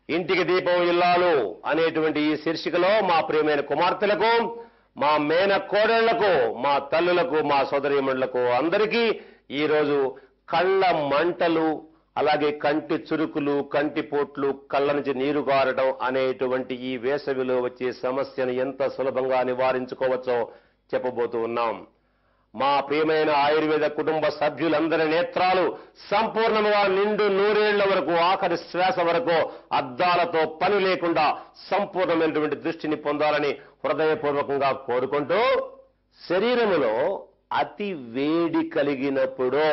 ఇంటికి దీపం ఇల్లాలు అనేటువంటి ఈ శీర్షికలో మా ప్రియమైన కుమార్తెలకు, మా మేన కోడళ్లకు, మా తల్లులకు, మా సోదరీమణులకు అందరికీ ఈరోజు కళ్ళ మంటలు, అలాగే కంటి చురుకులు, కంటిపోట్లు, కళ్ళ నుంచి నీరు గారడం అనేటువంటి ఈ వేసవిలో వచ్చే సమస్యను ఎంత సులభంగా నివారించుకోవచ్చో చెప్పబోతూ ఉన్నాం. మా ప్రియమైన ఆయుర్వేద కుటుంబ సభ్యులందరి నేత్రాలు సంపూర్ణంగా నిండు నూరేళ్ల వరకు, ఆఖరి శ్వాస వరకు అద్దాలతో పని లేకుండా సంపూర్ణమైనటువంటి దృష్టిని పొందాలని హృదయపూర్వకంగా కోరుకుంటూ, శరీరములో అతి వేడి కలిగినప్పుడు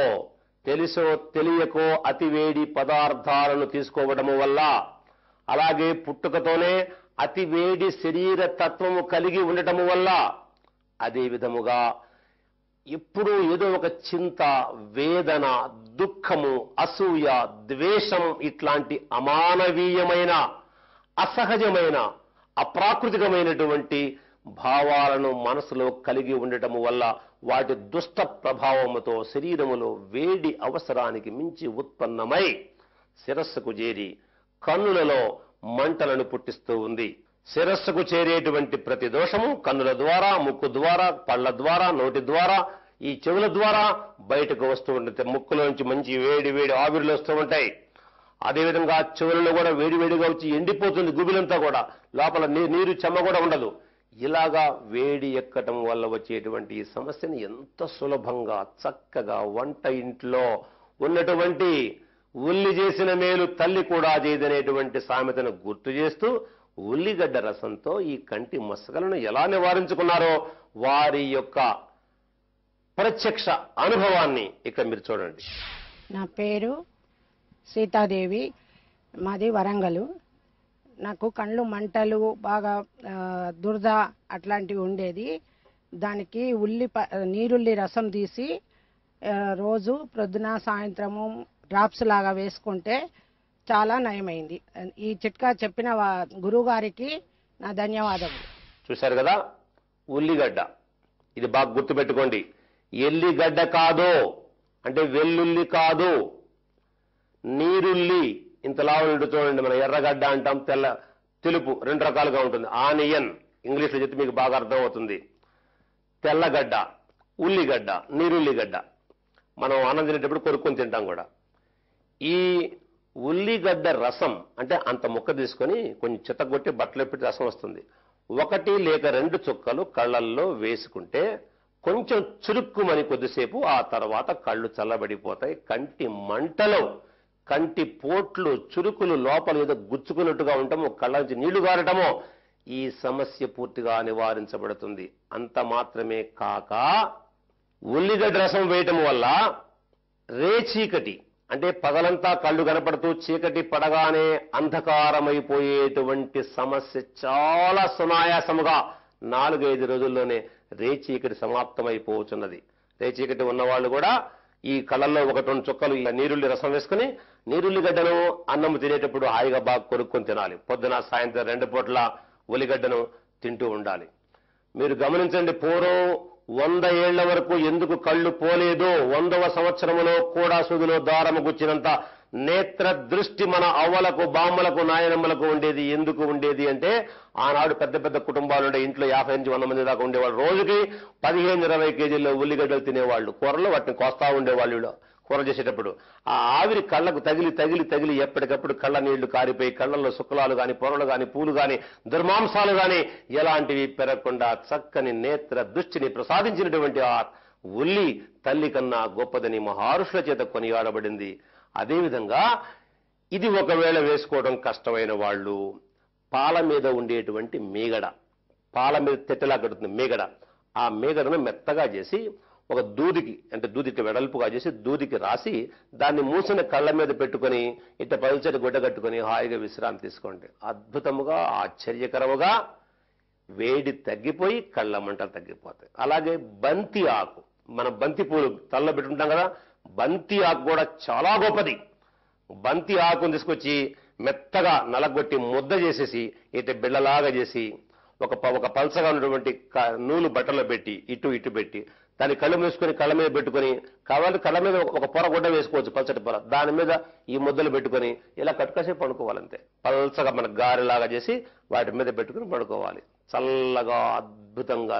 తెలుసో తెలియకో అతివేడి పదార్థాలను తీసుకోవడము వల్ల, అలాగే పుట్టుకతోనే అతివేడి శరీర తత్వము కలిగి ఉండటము వల్ల, అదే విధముగా ఎప్పుడూ ఏదో ఒక చింత, వేదన, దుఃఖము, అసూయ, ద్వేషం ఇట్లాంటి అమానవీయమైన, అసహజమైన, అప్రాకృతికమైనటువంటి భావాలను మనసులో కలిగి ఉండటము వల్ల వాటి దుష్ట ప్రభావముతో శరీరములో వేడి అవసరానికి మించి ఉత్పన్నమై శిరస్సుకు చేరి కన్నులలో మంటలను పుట్టిస్తూ ఉంది. శిరస్సుకు చేరేటువంటి ప్రతి దోషము కన్నుల ద్వారా, ముక్కు ద్వారా, పళ్ల ద్వారా, నోటి ద్వారా, ఈ చెవుల ద్వారా బయటకు వస్తూ ఉంటుంది. ముక్కులోంచి మంచి వేడి వేడి ఆవిర్లు వస్తూ ఉంటాయి. అదేవిధంగా చెవులలో కూడా వేడివేడిగా వచ్చి ఎండిపోతుంది గుబిలంతా కూడా, లోపల నీరు చెమ్మ కూడా ఉండదు. ఇలాగా వేడి ఎక్కటం వల్ల వచ్చేటువంటి ఈ సమస్యని ఎంత సులభంగా చక్కగా వంట ఇంట్లో ఉన్నటువంటి ఉల్లి చేసిన మేలు తల్లి కూడా చేయదనేటువంటి సామెతను గుర్తు చేస్తూ, ఉల్లిగడ్డ రసంతో ఈ కంటి మసకలను ఎలా నివారించుకున్నారో వారి యొక్క ప్రత్యక్ష అనుభవాన్ని ఇక్కడ మీరు చూడండి. నా పేరు సీతాదేవి, మాది వరంగల్. నాకు కళ్ళు మంటలు, బాగా దురద అట్లాంటివి ఉండేది. దానికి నీరుల్లి రసం తీసి రోజు ప్రొద్దున సాయంత్రము డ్రాప్స్ లాగా వేసుకుంటే చాలా నయమైంది. ఈ చిట్కా చెప్పిన గురువు గారికి నా ధన్యవాదములు. చూశారు కదా, ఉల్లిగడ్డ, ఇది బాగా గుర్తుపెట్టుకోండి. ఎల్లిగడ్డ కాదు అంటే వెల్లుల్లి కాదు, నీరుల్లి. ఇంతలా ఉండి చూడండి, మన ఎర్రగడ్డ అంటాం, తెలుపు, రెండు రకాలుగా ఉంటుంది. ఆనియన్ ఇంగ్లీష్లో చెప్తే మీకు బాగా అర్థమవుతుంది. తెల్లగడ్డ, ఉల్లిగడ్డ, నీరుల్లిగడ్డ. మనం అన్నం తినేటప్పుడు కొరుక్కొని తింటాం కూడా. ఈ ఉల్లిగడ్డ రసం అంటే అంత ముక్క తీసుకొని కొంచెం చితగొట్టి బట్టలు పెట్టి రసం వస్తుంది. 1 లేక 2 చుక్కలు కళ్ళల్లో వేసుకుంటే కొంచెం చురుక్కుమని కొద్దిసేపు, ఆ తర్వాత కళ్ళు చల్లబడిపోతాయి. కంటి మంటలు, కంటి పోట్లు, చురుకులు లోపల ఏదో గుచ్చుకున్నట్టుగా ఉండటము, కళ్ళ నుంచి నీళ్లు గారటము, ఈ సమస్య పూర్తిగా నివారించబడుతుంది. అంత మాత్రమే కాక ఉల్లిగడ్డ రసం వేయటం వల్ల రేచీకటి అంటే పగలంతా కళ్ళు కనపడుతూ చీకటి పడగానే అంధకారమైపోయేటువంటి సమస్య చాలా సునాయాసముగా 4-5 రోజుల్లోనే రేచీకటి సమాప్తమైపోతున్నది. రేచీకటి ఉన్నవాళ్ళు కూడా ఈ కళ్ళల్లో 1-2 చుక్కలు నీరుల్లి రసం వేసుకుని, నీరుల్లిగడ్డను అన్నం తినేటప్పుడు హాయిగా బాగా కొనుక్కొని తినాలి. పొద్దున సాయంత్రం 2 పూట్ల ఉల్లిగడ్డను తింటూ ఉండాలి. మీరు గమనించండి, పూర్వం 100 ఏళ్ల వరకు ఎందుకు కళ్ళు పోలేదు? 100వ సంవత్సరములో కూడా సూదిలో దారము గుచ్చినంత నేత్ర దృష్టి మన అవ్వలకు, బామ్మలకు, నాయనమ్మలకు ఉండేది. ఎందుకు ఉండేది అంటే, ఆనాడు పెద్ద పెద్ద కుటుంబాలు ఉండే, ఇంట్లో 50 నుంచి 100 మంది దాకా ఉండేవాళ్ళు. రోజుకి 15-20 కేజీల్లో ఉల్లిగడ్డలు తినేవాళ్ళు. కూరలు వాటిని కోస్తా ఉండేవాళ్ళు. కూర చేసేటప్పుడు ఆ ఆవిరి కళ్ళకు తగిలి తగిలి తగిలి ఎప్పటికప్పుడు కళ్ళ నీళ్లు కారిపోయి కళ్ళల్లో శుక్లాలు గాని, పొరలు గాని, పూలు గాని, దుర్మాంసాలు గాని ఎలాంటివి పెరగకుండా చక్కని నేత్ర దృష్టిని ప్రసాదించినటువంటి ఆ ఉల్లి తల్లి కన్నా గొప్పదని మహర్షుల చేత కొనియాడబడింది. అదేవిధంగా ఇది ఒకవేళ వేసుకోవడం కష్టమైన వాళ్ళు, పాల మీద ఉండేటువంటి మీగడ, పాల మీద తెట్టలా కడుతుంది మీగడ, ఆ మీగడను మెత్తగా చేసి ఒక దూదికి, అంటే దూదికి వెడల్పుగా చేసి దూదికి రాసి దాన్ని మూసిన కళ్ళ మీద పెట్టుకొని ఇట్ట పలుచటి గుడ్డ కట్టుకొని హాయిగా విశ్రాంతి తీసుకోండి. అద్భుతముగా, ఆశ్చర్యకరముగా వేడి తగ్గిపోయి కళ్ళ మంటలు తగ్గిపోతాయి. అలాగే బంతి ఆకు, మనం బంతి పూలు తలలో పెట్టుకుంటాం కదా, బంతి ఆకు కూడా చాలా గొప్పది. బంతి ఆకును తీసుకొచ్చి మెత్తగా నలగొట్టి ముద్ద చేసేసి ఇటు బిళ్ళలాగా చేసి ఒక పల్చగా ఉన్నటువంటి నూలు బట్టలో పెట్టి ఇటు పెట్టి దాని కళ్ళు మూసుకొని కళ్ళ మీద పెట్టుకొని కావాలి కళ్ళ మీద ఒక పొర గుడ్డ వేసుకోవచ్చు, పల్చటి పొర, దాని మీద ఈ ముద్దలు పెట్టుకొని ఇలా కట్టుకాసేపు పడుకోవాలంతే. పల్చగా మన గారెలాగా చేసి వాటి మీద పెట్టుకుని పడుకోవాలి. చల్లగా అద్భుతంగా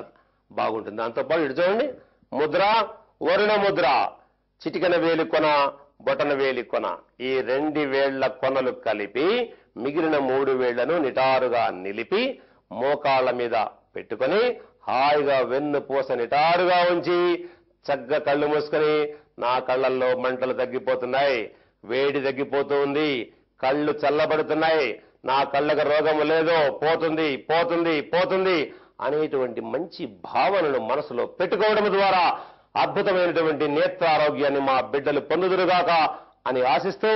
బాగుంటుంది. దాంతోపాటు ఇటు చూడండి, ముద్ర వరుణ ముద్ర, చిటికెన వేలి కొన బొటన వేలి కొన, ఈ 2 వేళ్ల కొనలు కలిపి మిగిలిన 3 వేళ్లను నిటారుగా నిలిపి మోకాళ్ళ మీద పెట్టుకొని హాయిగా వెన్నుపూస నిటారుగా ఉంచి చక్కగా కళ్ళు మూసుకొని నా కళ్ళల్లో మంటలు తగ్గిపోతున్నాయి, వేడి తగ్గిపోతూ ఉంది, కళ్ళు చల్లబడుతున్నాయి, నా కళ్ళకు రోగము లేదో పోతుంది పోతుంది పోతుంది అనేటువంటి మంచి భావనను మనసులో పెట్టుకోవడం ద్వారా అద్భుతమైనటువంటి నేత్ర ఆరోగ్యాన్ని మా బిడ్డలు పొందుదురుగాక అని ఆశిస్తూ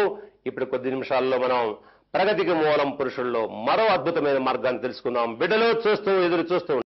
ఇప్పుడు కొద్ది నిమిషాల్లో మనం ప్రగతికి మూలం పురుషుల్లో మరో అద్భుతమైన మార్గాన్ని తెలుసుకుందాం. బిడ్డలు చూస్తూ ఎదురు చూస్తూ